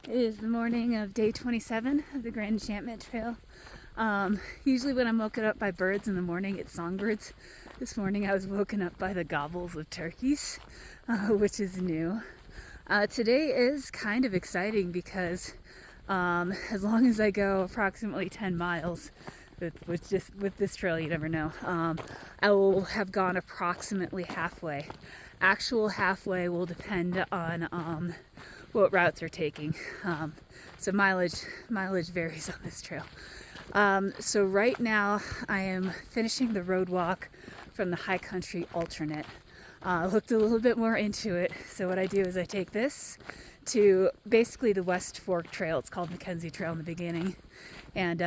It is the morning of day 27 of the Grand Enchantment Trail. Usually when I'm woken up by birds in the morning, it's songbirds. This morning I was woken up by the gobbles of turkeys, which is new. Today is kind of exciting because as long as I go approximately 10 miles, with this trail you never know, I will have gone approximately halfway. Actual halfway will depend on what routes are taking. So mileage varies on this trail. So right now I am finishing the road walk from the high country alternate. Looked a little bit more into it. So what I do is I take this to basically the West Fork Trail. It's called Mackenzie Trail in the beginning, and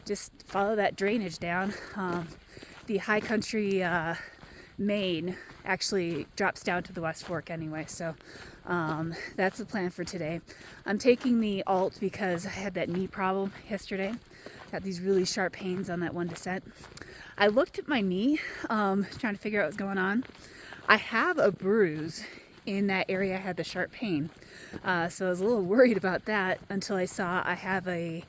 just follow that drainage down. The high country main actually drops down to the West Fork anyway, so that's the plan for today. I'm taking the alt because I had that knee problem yesterday. Got these really sharp pains on that one descent. I looked at my knee, trying to figure out what's going on. I have a bruise in that area I had the sharp pain, so I was a little worried about that until I saw I have a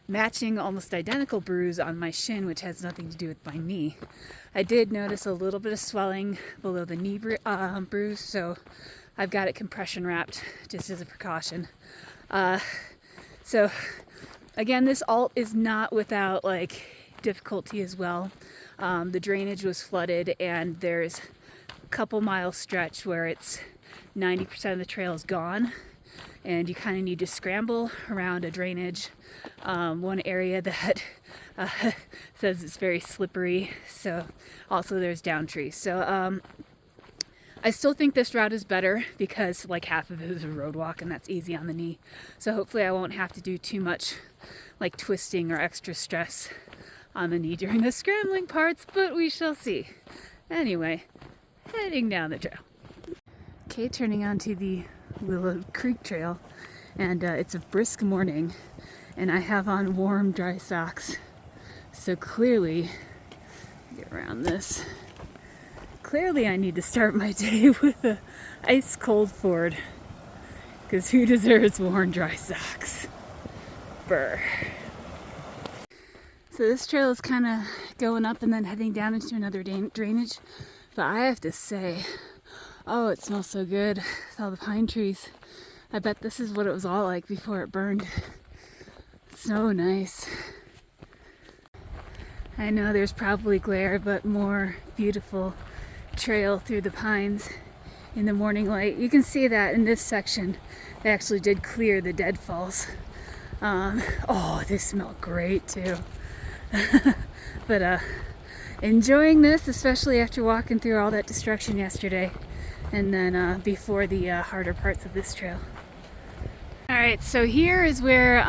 matching, almost identical bruise on my shin, which has nothing to do with my knee. I did notice a little bit of swelling below the knee bruise, so I've got it compression wrapped just as a precaution. So again, this alt is not without difficulty as well. The drainage was flooded, and there's a couple mile stretch where it's 90% of the trail is gone, and you kind of need to scramble around a drainage. One area that says it's very slippery, so also there's down trees. So I still think this route is better because half of it is a road walk, and that's easy on the knee. So hopefully I won't have to do too much twisting or extra stress on the knee during the scrambling parts, but we shall see. Anyway, heading down the trail. Okay, turning onto the Willow Creek Trail, and it's a brisk morning, and I have on warm, dry socks. So clearly, get around this. Clearly, I need to start my day with a ice cold Ford, because who deserves warm, dry socks? Brr. So this trail is kind of going up and then heading down into another drainage, but I have to say, oh, it smells so good with all the pine trees. I bet this is what it was all like before it burned. So nice. I know there's probably glare, but more beautiful trail through the pines in the morning light. You can see that in this section they actually did clear the deadfalls. Oh, they smell great too. But enjoying this, especially after walking through all that destruction yesterday, and then before the harder parts of this trail. Alright, so here is where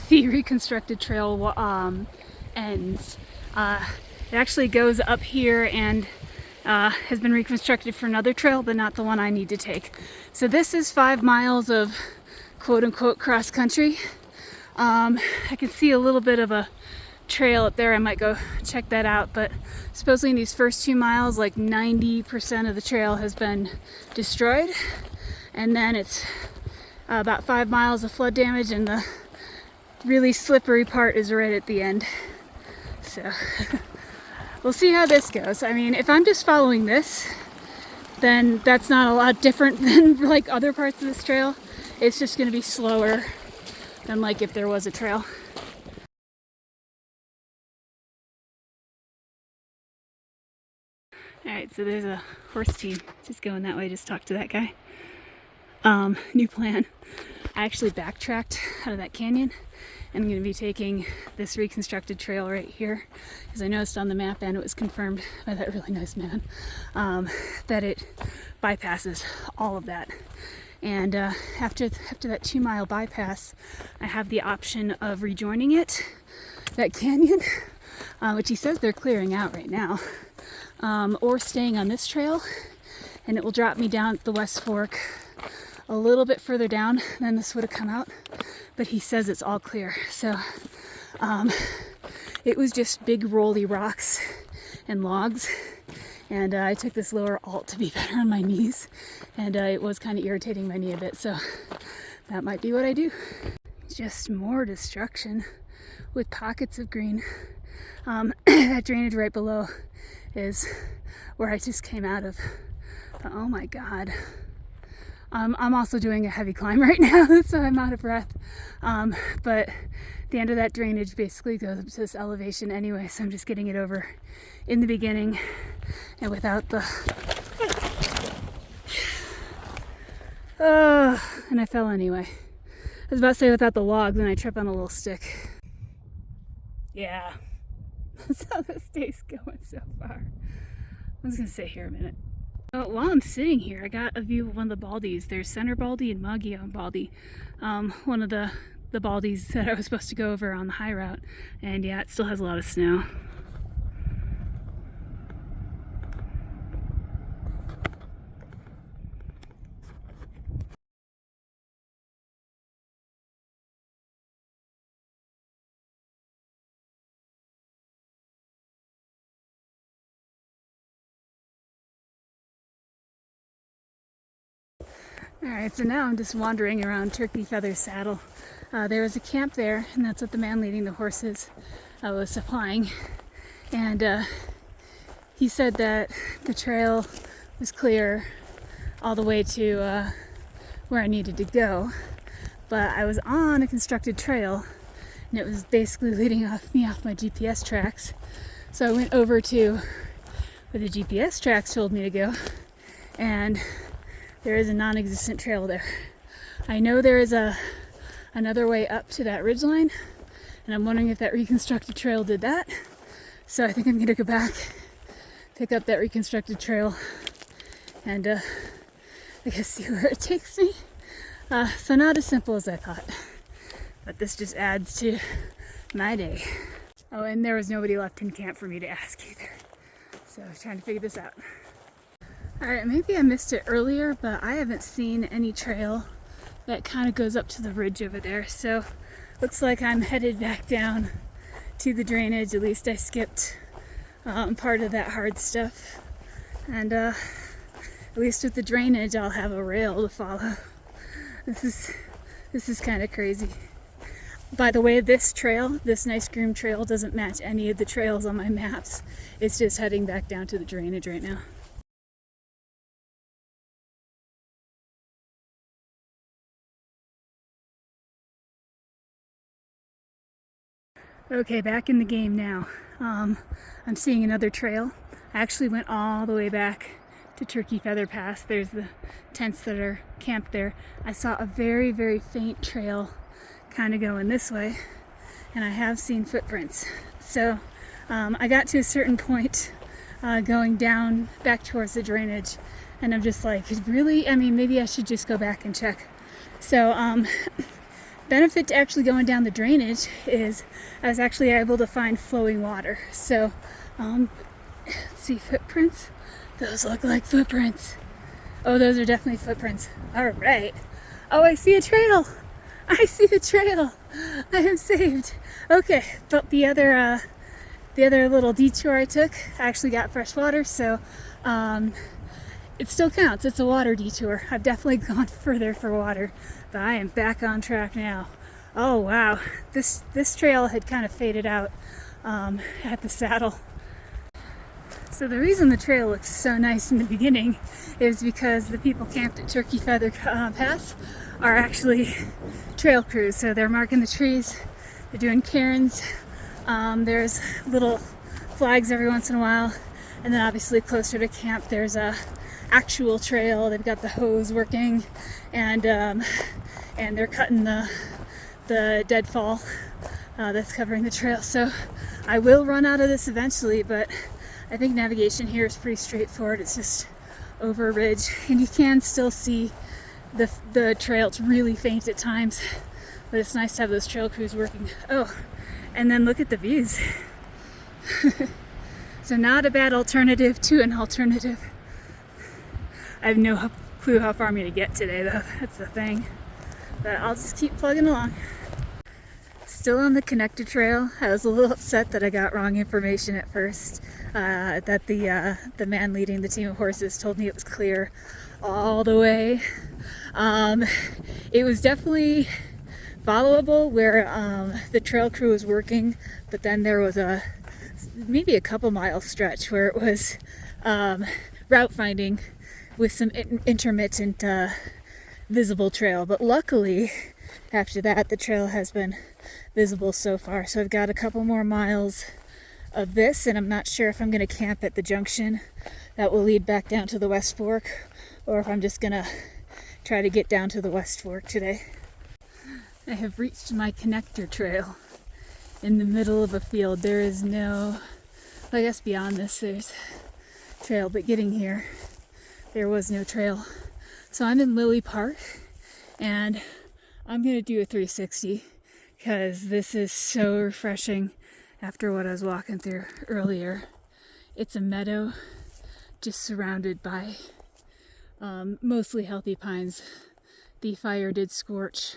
the Reconstructed Trail ends. It actually goes up here and has been reconstructed for another trail, but not the one I need to take. So this is 5 miles of quote-unquote cross-country. I can see a little bit of a trail up there. I might go check that out, but supposedly in these first 2 miles, 90% of the trail has been destroyed, and then it's about 5 miles of flood damage, and the really slippery part is right at the end. So we'll see how this goes. I mean, if I'm just following this, then that's not a lot different than other parts of this trail. It's just going to be slower than if there was a trail. Alright, so there's a horse team just going that way. Just talked to that guy. New plan. I actually backtracked out of that canyon, and I'm going to be taking this reconstructed trail right here, because I noticed on the map, and it was confirmed by that really nice man, that it bypasses all of that. And after that 2 mile bypass, I have the option of rejoining that canyon, which he says they're clearing out right now, or staying on this trail, and it will drop me down at the West Fork a little bit further down than this would have come out, but he says it's all clear. So it was just big rolly rocks and logs, and I took this lower alt to be better on my knees, and it was kind of irritating my knee a bit. So that might be what I do. Just more destruction with pockets of green. That drainage right below is where I just came out of. Oh my God. I'm also doing a heavy climb right now, so I'm out of breath. But the end of that drainage basically goes up to this elevation anyway, so I'm just getting it over in the beginning and without the... and I fell anyway. I was about to say without the logs, and I trip on a little stick. Yeah, that's how this day's going so far. I'm just gonna sit here a minute. Oh, while I'm sitting here, I got a view of one of the baldies. There's Center Baldy and Mogollon Baldy. One of the baldies that I was supposed to go over on the high route. And yeah, it still has a lot of snow. Alright, so now I'm just wandering around Turkey Feather Saddle. There was a camp there, and that's what the man leading the horses was supplying. And he said that the trail was clear all the way to where I needed to go. But I was on a constructed trail, and it was basically leading me off my GPS tracks. So I went over to where the GPS tracks told me to go, and there is a non-existent trail there. I know there is another way up to that ridgeline, and I'm wondering if that Reconstructed Trail did that. So I think I'm gonna go back, pick up that Reconstructed Trail, and I guess see where it takes me. So not as simple as I thought, but this just adds to my day. Oh, and there was nobody left in camp for me to ask either. So I was trying to figure this out. Alright, maybe I missed it earlier, but I haven't seen any trail that kind of goes up to the ridge over there. So looks like I'm headed back down to the drainage. At least I skipped part of that hard stuff. And at least with the drainage, I'll have a rail to follow. This is kind of crazy. By the way, this trail, this nice groomed trail, doesn't match any of the trails on my maps. It's just heading back down to the drainage right now. Okay, back in the game now. I'm seeing another trail. I actually went all the way back to Turkey Feather Pass. There's the tents that are camped there. I saw a very, very faint trail kind of going this way, and I have seen footprints. So I got to a certain point going down back towards the drainage, and I'm just like, really? I mean, maybe I should just go back and check. So benefit to actually going down the drainage is I was actually able to find flowing water. So let's see, footprints. Those look like footprints. Oh, those are definitely footprints. All right. Oh, I see a trail. I see a trail. I am saved. Okay, but the other little detour I took, I actually got fresh water, so it still counts. It's a water detour. I've definitely gone further for water, but I am back on track now. Oh wow, this trail had kind of faded out at the saddle. So the reason the trail looks so nice in the beginning is because the people camped at Turkey Feather Pass are actually trail crews. So they're marking the trees, they're doing cairns, there's little flags every once in a while, and then obviously closer to camp there's a actual trail. They've got the hose working, and they're cutting the deadfall that's covering the trail. So I will run out of this eventually, but I think navigation here is pretty straightforward. It's just over a ridge, and you can still see the trail. It's really faint at times, but it's nice to have those trail crews working. Oh, and then look at the views. So not a bad alternative to an alternative. I have no clue how far I'm going to get today, though. That's the thing. But I'll just keep plugging along. Still on the Connector Trail. I was a little upset that I got wrong information at first. That the man leading the team of horses told me it was clear all the way. It was definitely followable where the trail crew was working, but then there was maybe a couple mile stretch where it was route finding with some intermittent visible trail. But luckily, after that, the trail has been visible so far. So I've got a couple more miles of this, and I'm not sure if I'm going to camp at the junction that will lead back down to the West Fork, or if I'm just going to try to get down to the West Fork today. I have reached my Connector Trail in the middle of a field. There is no, I guess beyond this there's trail, but getting here there was no trail. So I'm in Lily Park, and I'm going to do a 360 because this is so refreshing after what I was walking through earlier. It's a meadow just surrounded by mostly healthy pines. The fire did scorch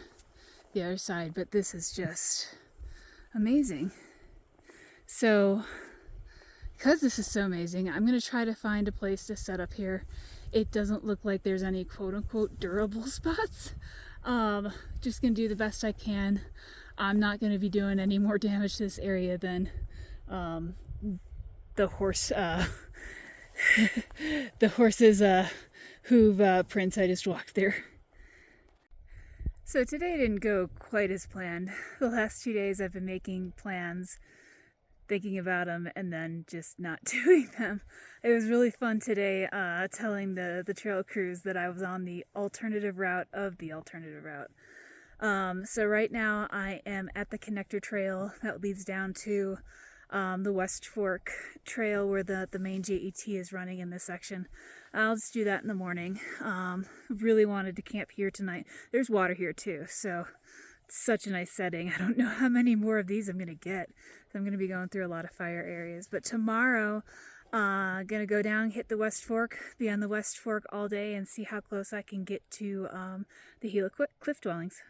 the other side, but this is just amazing. So because this is so amazing, I'm going to try to find a place to set up here. It doesn't look like there's any quote-unquote durable spots. Just going to do the best I can. I'm not going to be doing any more damage to this area than the horse the horse's hoof prints I just walked through. So today didn't go quite as planned. The last 2 days I've been making plans, thinking about them, and then just not doing them. It was really fun today telling the trail crews that I was on the alternative route of the alternative route. So right now I am at the Connector Trail that leads down to the West Fork Trail where the main GET is running in this section. I'll just do that in the morning. Really wanted to camp here tonight. There's water here too, so it's such a nice setting. I don't know how many more of these I'm going to get. So I'm going to be going through a lot of fire areas. But tomorrow, I'm going to go down, hit the West Fork, be on the West Fork all day, and see how close I can get to the Gila Cliff Dwellings.